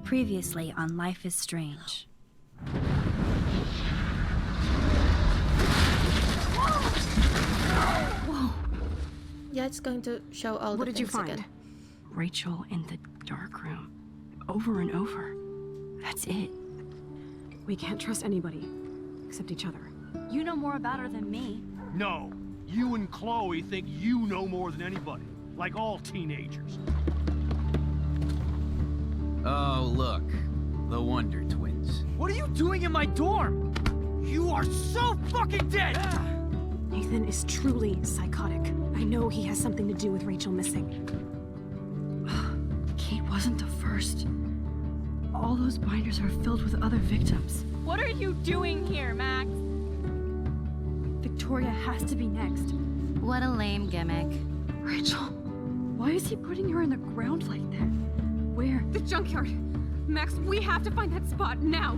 Previously on Life is Strange. Whoa! Yeah, it's going to show all the things again. What did you find? Rachel in the dark room. Over and over. That's it. We can't trust anybody, except each other. You know more about her than me. No. You and Chloe think you know more than anybody. Like all teenagers. Oh, look. The Wonder Twins. What are you doing in my dorm? You are so fucking dead! Nathan is truly psychotic. I know he has something to do with Rachel missing. Kate wasn't the first. All those binders are filled with other victims. What are you doing here, Max? Victoria has to be next. What a lame gimmick. Rachel, why is he putting her in the ground like that? Where? The junkyard. Max, we have to find that spot now.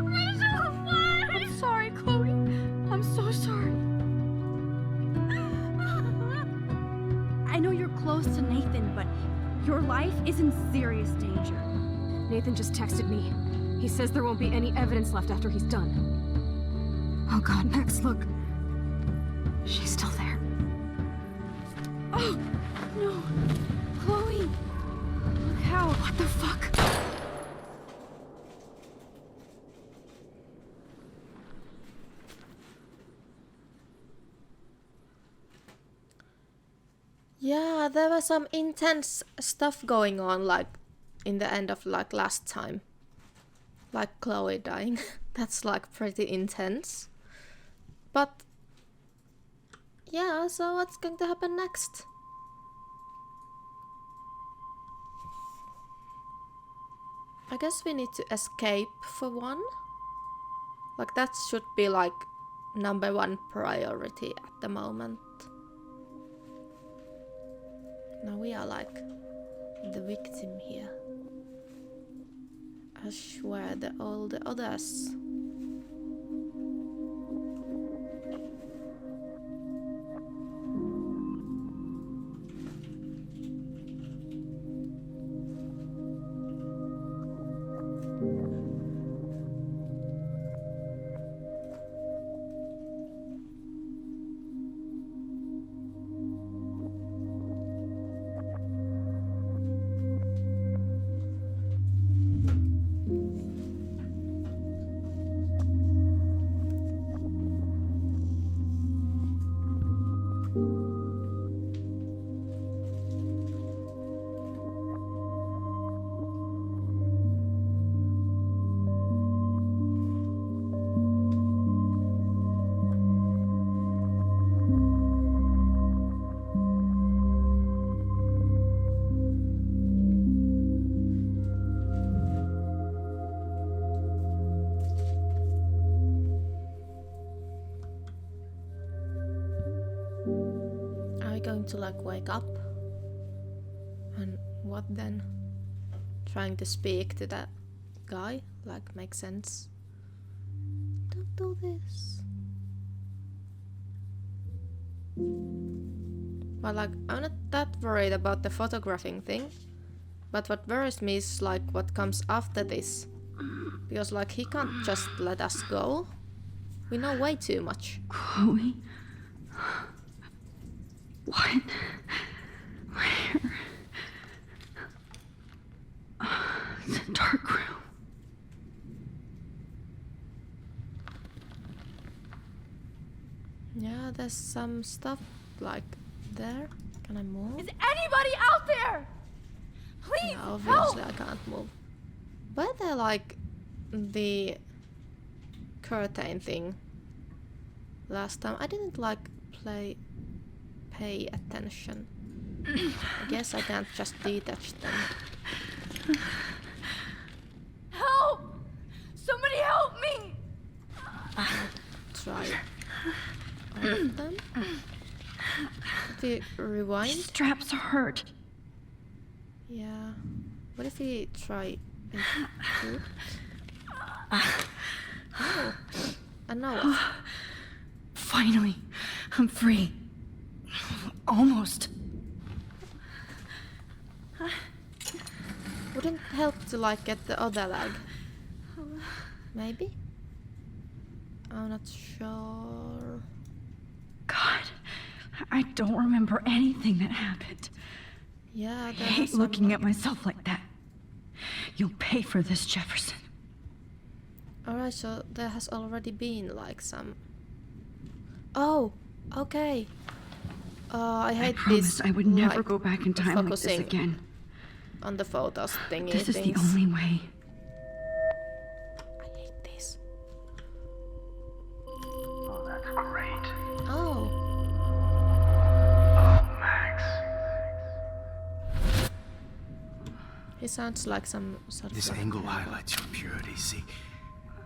Rachel, what? I'm sorry, Chloe. I'm so sorry. I know you're close to Nathan, but your life is in serious danger. Nathan just texted me. He says there won't be any evidence left after he's done. Oh God, Max, look. She's still there. Oh, no. Chloe. Look how. What the fuck? Yeah, there was some intense stuff going on, like in the end of like last time. Like Chloe dying. That's like pretty intense. But yeah, so what's going to happen next? I guess we need to escape for one. Like that should be like #1 priority at the moment. Now we are like the victim here. As were all the others. Going to like wake up, and what then? Trying to speak to that guy, like makes sense. Don't do this. But like I'm not that worried about the photographing thing, but what worries me is like what comes after this, because like he can't just let us go. We know way too much. Chloe? What? Where? The dark room. Yeah, there's some stuff like there. Can I move? Is anybody out there? Please, No, obviously help! I can't move. Were there like the curtain thing last time? I didn't like pay attention. I guess I can't just detach them. Help! Somebody help me! Try all of them. If we rewind? Straps hurt. Yeah. What if we try it? Oh. I know. Finally, I'm free. Almost. Wouldn't help to like get the other leg. Maybe? I'm not sure. God, I don't remember anything that happened. Yeah, I there hate was looking some... at myself like that. You'll pay for this, Jefferson. Alright, so there has already been like some... Oh, okay. I hate promise this. I would never like, go back in time like this focusing again. on the photos thingy This is things. the only way. I hate this. Oh, that's great. Oh, Oh, Max. he sounds like some sort of... This angle highlights your purity, see?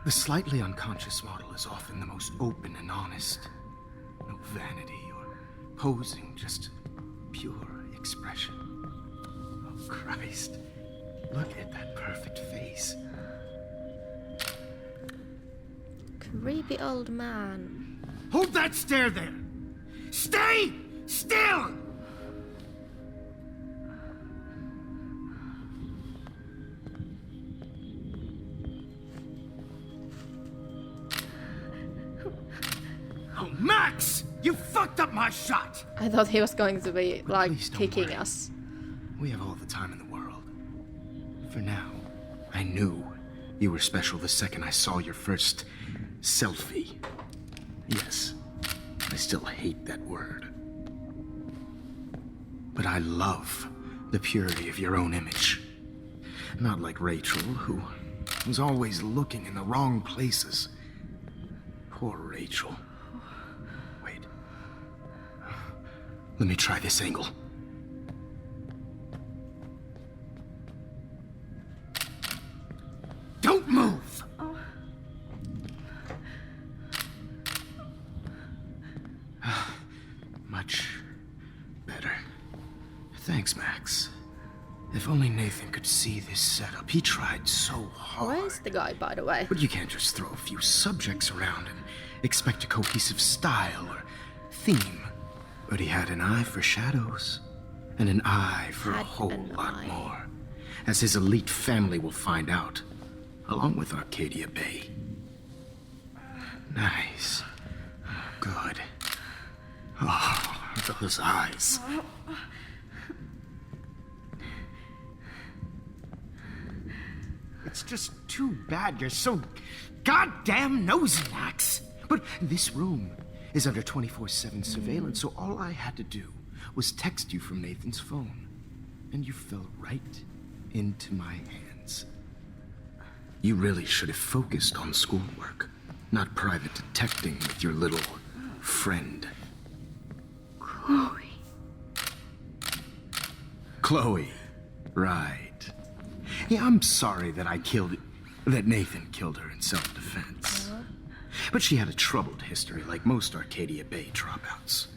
The slightly unconscious model is often the most open and honest. No vanity or posing, just pure expression. Oh, Christ. Look at that perfect face. Creepy old man. Hold that stare there! Stay still! Oh, Max! You fucked up my shot! I thought he was going to be like please don't kicking worry. us. We have all the time in the world. For now, I knew you were special the second I saw your first selfie. Yes, I still hate that word. But I love the purity of your own image. Not like Rachel, who was always looking in the wrong places. Poor Rachel. Wait. Let me try this angle. Don't move! Much better. Thanks, Max. If only Nathan could see this setup. He tried so hard. Where's the guy, by the way? But you can't just throw a few subjects around and expect a cohesive style or theme. But he had an eye for shadows, and an eye for a Had whole an lot eye. more, as his elite family will find out, along with Arcadia Bay. Nice. Good. Oh, those eyes. It's just too bad you're so goddamn nosy, Max. But this room is under 24/7 surveillance, so all I had to do was text you from Nathan's phone. And you fell right into my hands. You really should have focused on schoolwork, not private detecting with your little friend. Chloe. Chloe. Right. Yeah, I'm sorry that Nathan killed her in self-defense. But she had a troubled history like most Arcadia Bay dropouts.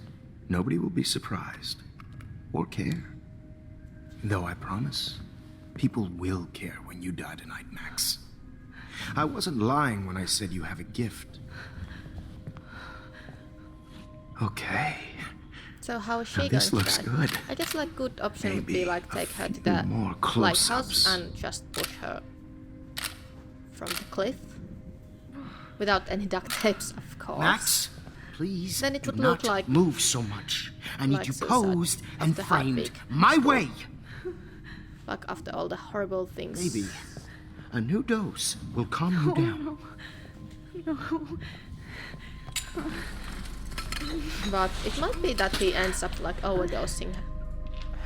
Nobody will be surprised. Or care. Though I promise, people will care when you die tonight, Max. I wasn't lying when I said you have a gift. Okay. So how is she Now, going this to looks die? good. I guess like good option would be Maybe like a take her to few the more lighthouse close-ups. and just push her from the cliff. Without any duct tapes, of course. Max, please Then it do would not look like- move so much. I need like you suicide posed of and the framed heartbeat. my way. Like after all the horrible things. Maybe a new dose will calm you down. But it might be that he ends up like overdosing her.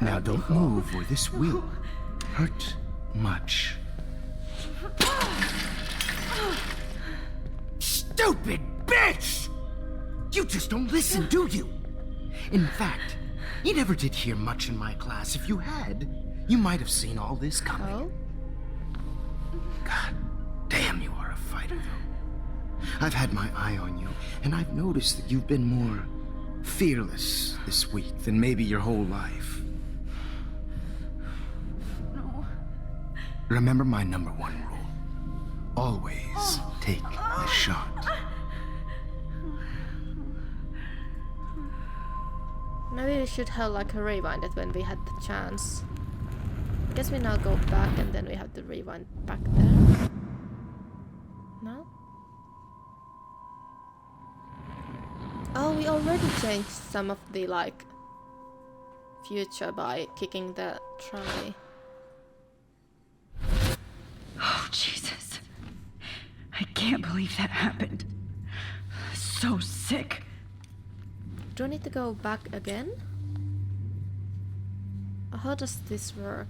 Now don't move or this will hurt much. Stupid bitch! You just don't listen, do you? In fact, you never did hear much in my class. If you had, you might have seen all this coming. Oh? God damn, you are a fighter, though. I've had my eye on you, and I've noticed that you've been more fearless this week than maybe your whole life. No. Remember my number one rule. Always take a shot. Maybe we should have like a rewind it when we had the chance. I guess we now go back and then we have to rewind back there. No? Oh, we already changed some of the like future by kicking the trolley. Oh, Jesus. I can't believe that happened. So sick. Do I need to go back again? How does this work?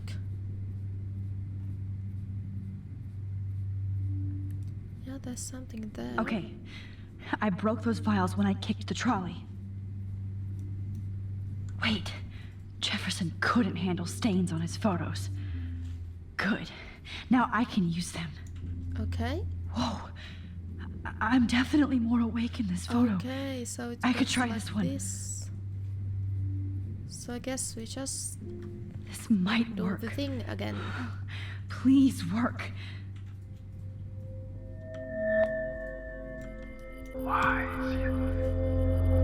Yeah, there's something there. Okay. I broke those vials when I kicked the trolley. Wait. Jefferson couldn't handle stains on his photos. Good. Now I can use them. Okay. Whoa. I'm definitely more awake in this photo. Okay, so it's I could looks try like this one. this. So I guess we just This might do work. the thing again. Please work. Why is he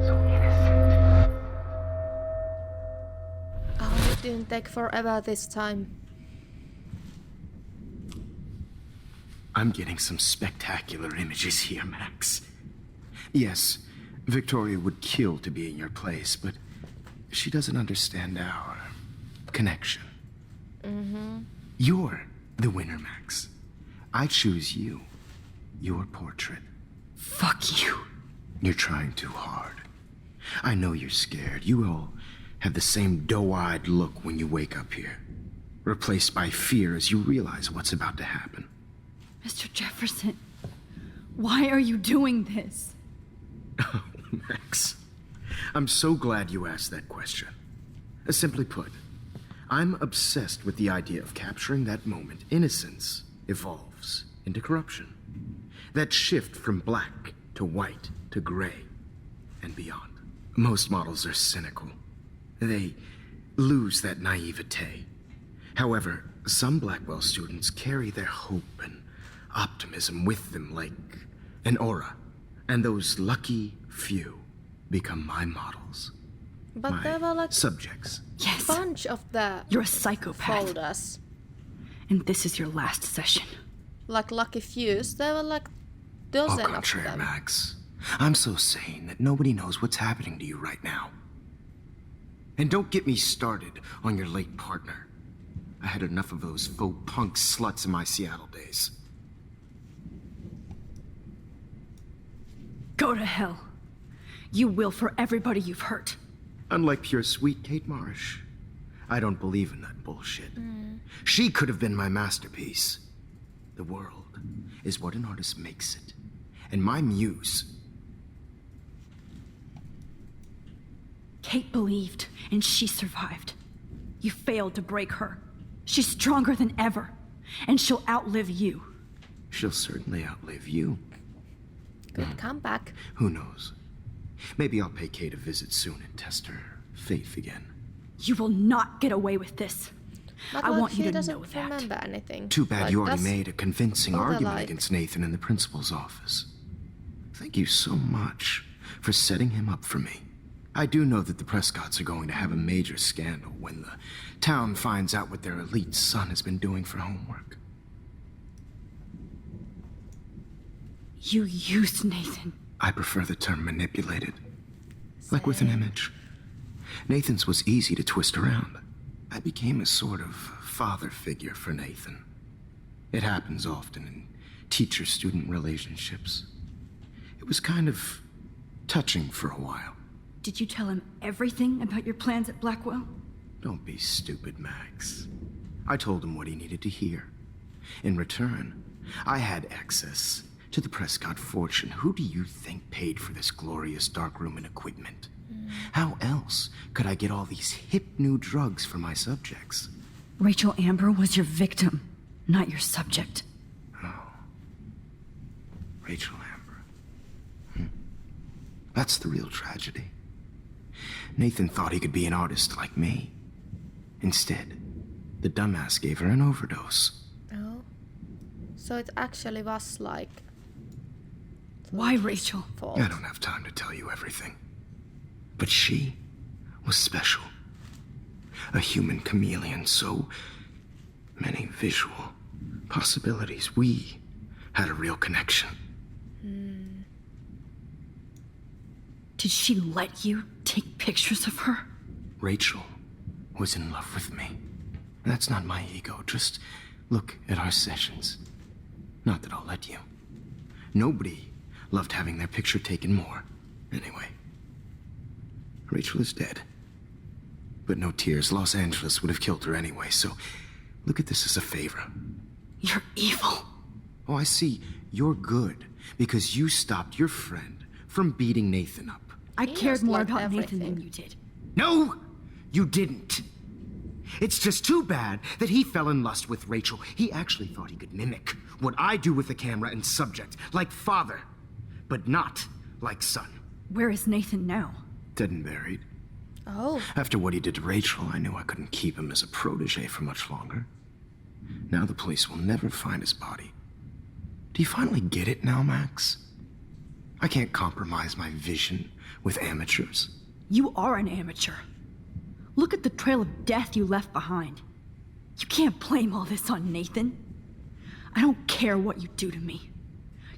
so innocent? Oh, it didn't take forever this time. I'm getting some spectacular images here, Max. Yes, Victoria would kill to be in your place, but she doesn't understand our connection. You're the winner, Max. I choose you. Your portrait. Fuck you. You're trying too hard. I know you're scared. You all have the same doe-eyed look when you wake up here, replaced by fear as you realize what's about to happen. Mr. Jefferson, why are you doing this? Oh, Max. I'm so glad you asked that question. Simply put, I'm obsessed with the idea of capturing that moment innocence evolves into corruption. That shift from black to white to gray and beyond. Most models are cynical. They lose that naivete. However, some Blackwell students carry their hope and optimism with them like an aura. And those lucky few become my models. But My there were like subjects. Yes, bunch of the you're a psychopath. folders. And this is your last session. Like lucky fews. There were like Au dozen of contraire, them. Max. I'm so sane that nobody knows what's happening to you right now. And don't get me started on your late partner. I had enough of those faux punk sluts in my Seattle days. Go to hell. You will for everybody you've hurt. Unlike pure sweet Kate Marsh, I don't believe in that bullshit. She could have been my masterpiece. The world is what an artist makes it. And my muse... Kate believed, and she survived. You failed to break her. She's stronger than ever, and she'll outlive you. She'll certainly outlive you. Good comeback. Who knows? Maybe I'll pay Kate a visit soon and test her faith again. You will not get away with this. But I like, want you she to doesn't know that. remember anything. Too bad Like, you already that's made a convincing all they're argument like. against Nathan in the principal's office. Thank you so much for setting him up for me. I do know that the Prescotts are going to have a major scandal when the town finds out what their elite son has been doing for homework. You used Nathan. I prefer the term manipulated. Like with an image. Nathan's was easy to twist around. I became a sort of father figure for Nathan. It happens often in teacher-student relationships. It was kind of touching for a while. Did you tell him everything about your plans at Blackwell? Don't be stupid, Max. I told him what he needed to hear. In return, I had access to the Prescott fortune. Who do you think paid for this glorious darkroom and equipment? How else could I get all these hip new drugs for my subjects? Rachel Amber was your victim, not your subject. Rachel Amber. That's the real tragedy. Nathan thought he could be an artist like me. Instead, the dumbass gave her an overdose. Oh. So it actually was like Why, Rachel? fault. I don't have time to tell you everything. But she was special. A human chameleon, so many visual possibilities. We had a real connection. Did she let you take pictures of her? Rachel was in love with me. That's not my ego. Just look at our sessions. Not that I'll let you. Nobody loved having their picture taken more. Anyway, Rachel is dead. But no tears. Los Angeles would have killed her anyway, so look at this as a favor. You're evil. Oh, I see. You're good because you stopped your friend from beating Nathan up. I He cared just more liked about Nathan everything. than you did. No, you didn't. It's just too bad that he fell in lust with Rachel. He actually thought he could mimic what I do with the camera and subject, like father, but not like son. Where is Nathan now? Dead and buried. Oh, After what he did to Rachel, I knew I couldn't keep him as a protege for much longer. Now the police will never find his body. Do you finally get it now, Max? I can't compromise my vision with amateurs. You are an amateur. Look at the trail of death you left behind. You can't blame all this on Nathan. I don't care what you do to me.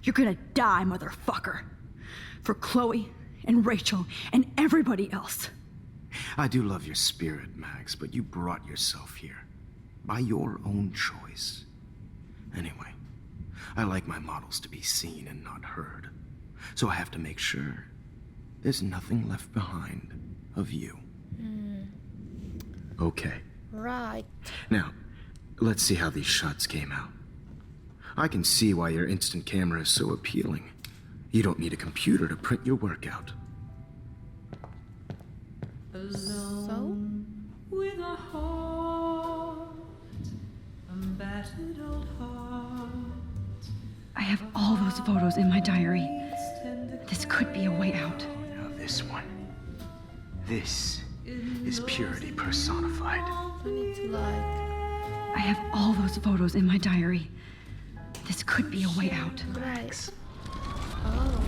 You're gonna die, motherfucker. For Chloe and Rachel and everybody else. I do love your spirit, Max, but you brought yourself here. By your own choice. Anyway, I like my models to be seen and not heard. So I have to make sure there's nothing left behind of you. Okay. right. Now, let's see how these shots came out. I can see why your instant camera is so appealing. You don't need a computer to print your work out. So, With a heart, a battered old heart. I have all those photos in my diary. This could be a way out. Now this one. This is purity personified. I need to like... I have all those photos in my diary. This could be a way out. Right. Oh,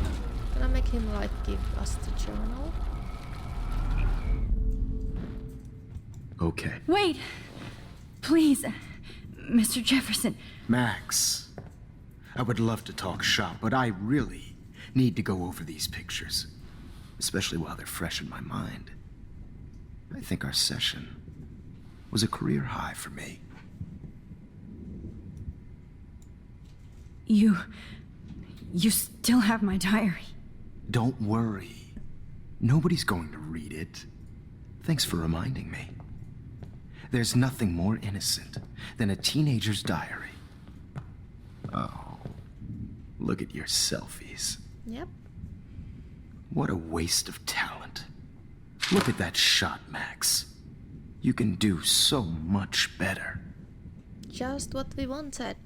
can I make him like give us the journal? Okay. Wait! Please, Mr. Jefferson. Max, I would love to talk shop, but I really need to go over these pictures. Especially while they're fresh in my mind. I think our session was a career high for me. You still have my diary. Don't worry. Nobody's going to read it. Thanks for reminding me. There's nothing more innocent than a teenager's diary. Oh, look at your selfies. Yep. What a waste of talent. Look at that shot, Max. You can do so much better. Just what we wanted.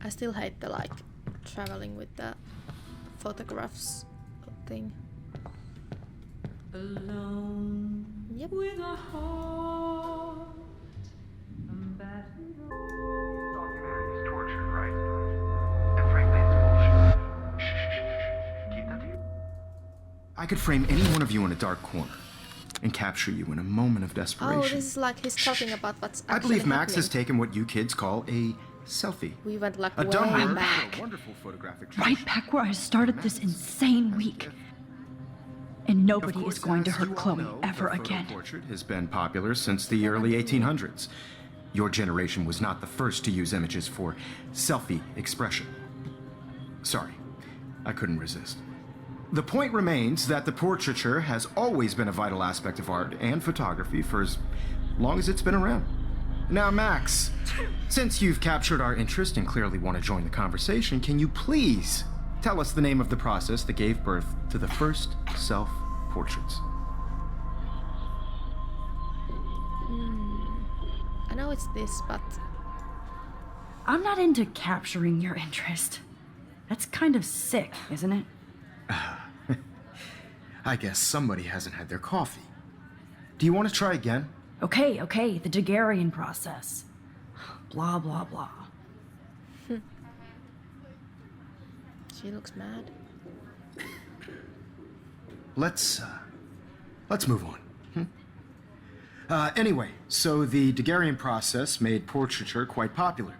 I still hate the like traveling with the photographs thing. Alone Yep. with a heart, a battered old Documentary is torture, right? And frankly, it's bullshit. Shh. Keep that to you. I could frame any one of you in a dark corner and capture you in a moment of desperation. Oh, this is like he's talking about what's actually I believe Max has happening. taken what you kids call a selfie. We went like A way dumb word back. for a wonderful photographic Right tradition. back where I started this insane week. And Of nobody course, is going to as hurt you all Chloe know, ever the photo again. portrait has been popular since the early 1800s. Your generation was not the first to use images for selfie expression. Sorry, I couldn't resist. The point remains that the portraiture has always been a vital aspect of art and photography for as long as it's been around. Now, Max, since you've captured our interest and clearly want to join the conversation, can you please tell us the name of the process that gave birth to the first self-portraits? I know it's this, but I'm not into capturing your interest. That's kind of sick, isn't it? I guess somebody hasn't had their coffee. Do you want to try again? Okay, the Daguerrean process. Blah, blah, blah. she looks mad. let's move on. Anyway, so the Daguerrean process made portraiture quite popular,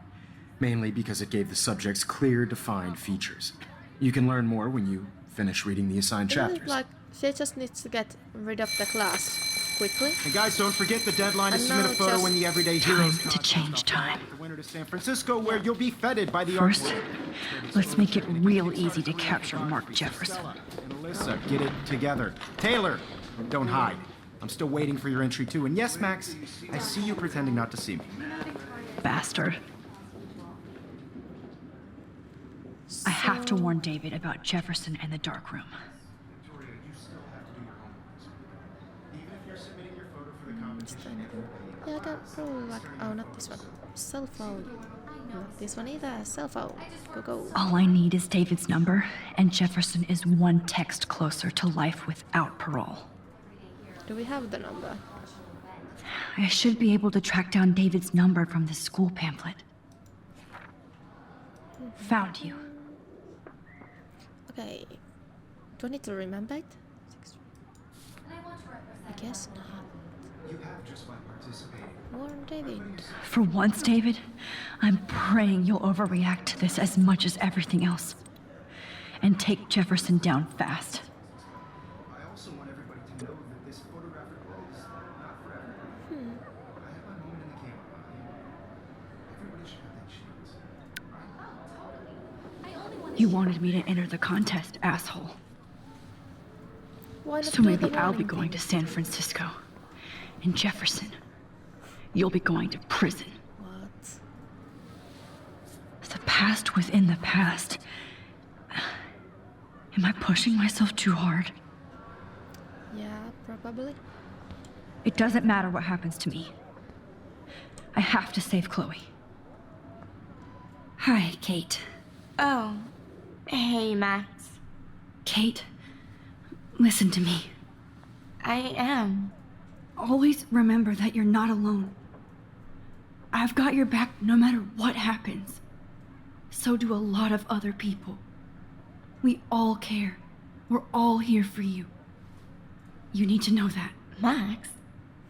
mainly because it gave the subjects clear, defined features. You can learn more when you finish reading the assigned Isn't it chapters. like she just needs to get rid of the class quickly? And guys, don't forget the deadline to And submit a now photo just- in the Everyday Heroes Time to change time. The winner to San Francisco, where you'll be feted by the First, artwork. let's make it real easy to capture Mark Jefferson. And Alyssa, get it together. Taylor, don't hide. I'm still waiting for your entry too. And yes, Max, I see you pretending not to see me. Bastard. I have to warn David about Jefferson and the dark room. Victoria, you still have to do your homework. Even if you're submitting your photo for the competition. Yeah, I can probably like. Oh, not this one. Cell phone. Not this one either. Cell phone. Go. All I need is David's number, and Jefferson is one text closer to life without parole. Do we have the number? I should be able to track down David's number from the school pamphlet. Found you. Okay. Do I need to remember it? I guess not. You have just by participating. Warren David. For once, David, I'm praying you'll overreact to this as much as everything else. And take Jefferson down fast. I also want everybody to know that this photographic world is not forever. I have my moment in the camera behind me. Everybody should have that chance. You wanted me to enter the contest, asshole. Why not So do maybe the I'll be warning going to thing? San Francisco. And Jefferson, you'll be going to prison. What? The past within the past. Am I pushing myself too hard? Yeah, probably. It doesn't matter what happens to me. I have to save Chloe. Hi, Kate. Oh, hey, Max. Kate, listen to me. I am. Always remember that you're not alone. I've got your back no matter what happens. So do a lot of other people. We all care. We're all here for you. You need to know that. Max,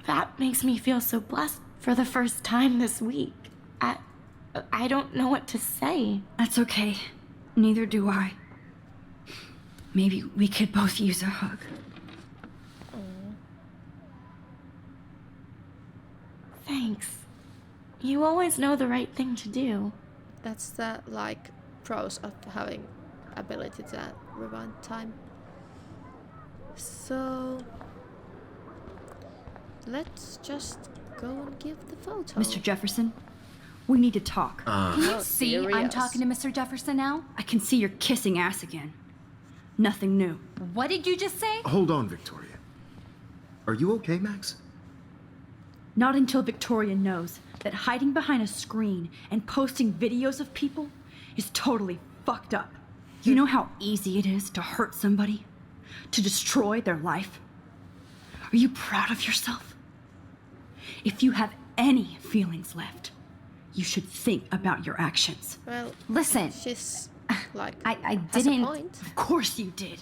that makes me feel so blessed for the first time this week. I don't know what to say. That's okay. Neither do I. Maybe we could both use a hug. Thanks. You always know the right thing to do. That's the like pros of having ability to rewind time. So let's just go and give the photo. Mr. Jefferson, we need to talk. Can you Oh, see I'm serious. talking to Mr. Jefferson now? I can see you're kissing ass again. Nothing new. What did you just say? Hold on, Victoria. Are you okay, Max? Not until Victoria knows that hiding behind a screen and posting videos of people is totally fucked up. You know how easy it is to hurt somebody? To destroy their life? Are you proud of yourself? If you have any feelings left, you should think about your actions. Well, Listen, she's like I has a didn't. point. Of course you did.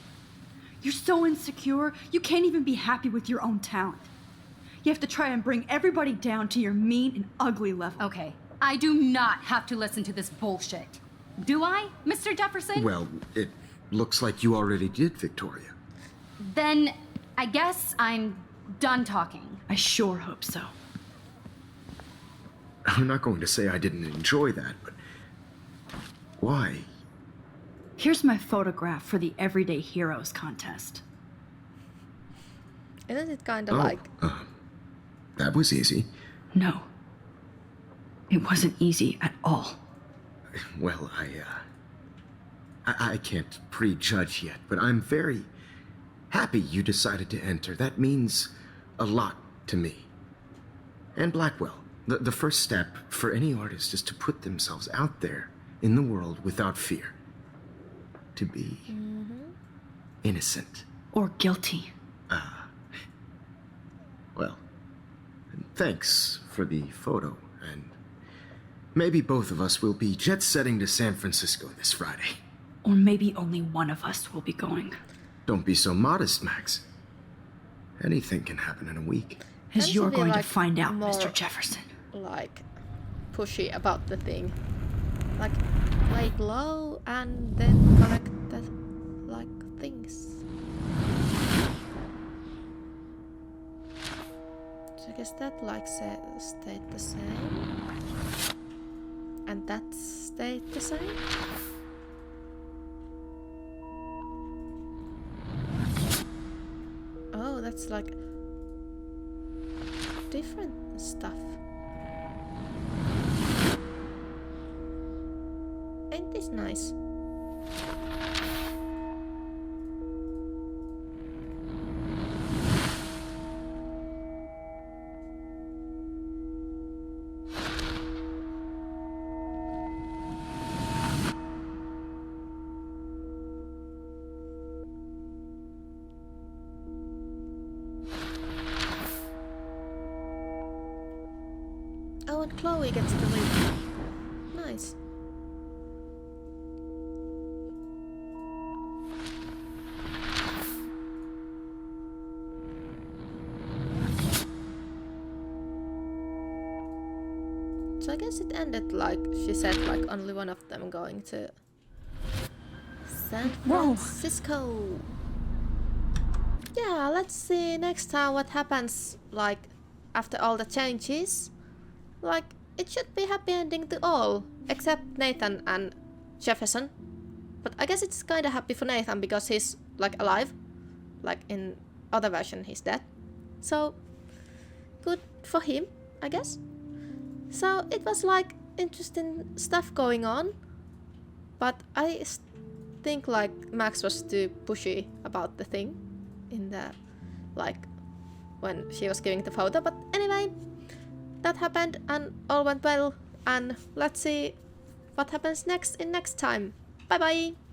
You're so insecure, you can't even be happy with your own talent. You have to try and bring everybody down to your mean and ugly level. Okay, I do not have to listen to this bullshit. Do I, Mr. Jefferson? Well, it looks like you already did, Victoria. Then I guess I'm done talking. I sure hope so. I'm not going to say I didn't enjoy that, but why? Here's my photograph for the Everyday Heroes contest. Isn't it kind of like That was easy. No. It wasn't easy at all. Well, I can't prejudge yet, but I'm very happy you decided to enter. That means a lot to me. And Blackwell. The first step for any artist is to put themselves out there in the world without fear. To be innocent. Or guilty. Well, thanks for the photo, and maybe both of us will be jet-setting to San Francisco this Friday. Or maybe only one of us will be going. Don't be so modest, Max. Anything can happen in a week. As Tends you're to be, going to like, find out, more- Mr. Jefferson. Like, pushy about the thing. Like, play it low and then collect the, like, things. So I guess that, like, stayed the same. And that stayed the same. Oh, that's like different stuff. Ain't this nice? Oh, and Chloe gets to leave. Nice. So I guess it ended like she said, like only one of them going to San Francisco. Yeah, let's see next time what happens, like after all the changes. Like, it should be happy ending to all, except Nathan and Jefferson. But I guess it's kinda happy for Nathan because he's like alive. Like in other version he's dead. So good for him, I guess. So it was like interesting stuff going on. But I think like Max was too pushy about the thing in the like when she was giving the photo. But anyway, that happened and all went well, and let's see what happens next in next time. Bye bye!